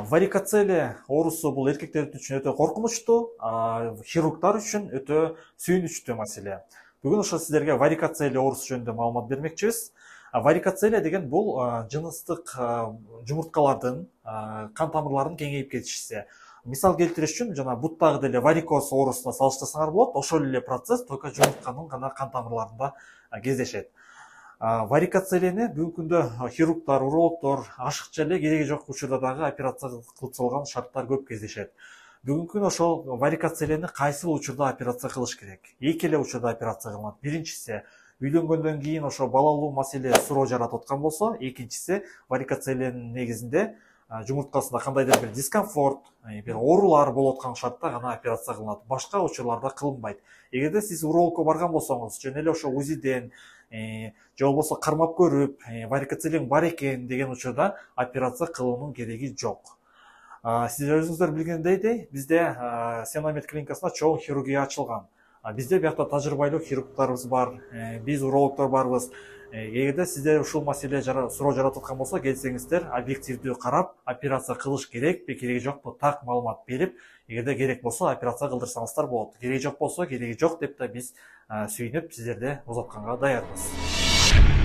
Варикоцеле оорусу бул эркектер үчүн өтө коркунучтуу, хирургдар үчүн өтө сүйүнүчтүү маселе. Бүгүн ошо сиздерге варикоцеле оорусу жөнүндө маалымат бермекчибиз. Варикоцеле деген бул жыныстык жумурткалардын кан тамырларынын кеңейип кетишиси. Мисал келтириш үчүн жана буттагы деле варикоз оорусуна салыштырсаңар болот, ошол эле процесс только жумуртканын гана кан тамырларында кездешет. Варикоцелени бүгүнкү күндө хирургдар, урологдор ашыкча эле кереги жок учурда дагы операция кылып салган шарттар көп кездешет. Бүгүнкү күнү ошол варикоцелени кайсыл учурда операция кылыш керек? Эки эле учурда операция кылынат. Биринчиси үйлөнгөндөн кийин ошо балалуу маселе суроо жаратып аткан болсо, экинчиси варикоцеленин негизинде жумурткасында кандайдыр бир дискомфорт, бир оорулар болуп аткан шартта гана операция кылынат. Башка учурларда кылынбайт. Эгерде сиз урологко барган болсоңуз, жөн эле ошо УЗИден же болбосо кармап көрүп, варикоцелең бар экен деген учурда операция кылуунун кереги жок. Сиздер өзүңүздөр билгендей, бизде Сеномед клиникасында чоң хирургия ачылган. Бизде биякта тажрыйбалуу хирургдарыбыз бар, биз урологдор барбыз. Эгерде сизде ушул маселе суроо жаратып аткан болсо, келсеңиздер объективдүү карап, операция кылыш керекпи, кереги жокпу так маалымат берип, эгерде керек болсо операция кылдырсаңыздар болот. Кереги жок болсо, кереги жок деп да биз сүйүнүп сиздерди узатканга даярбыз.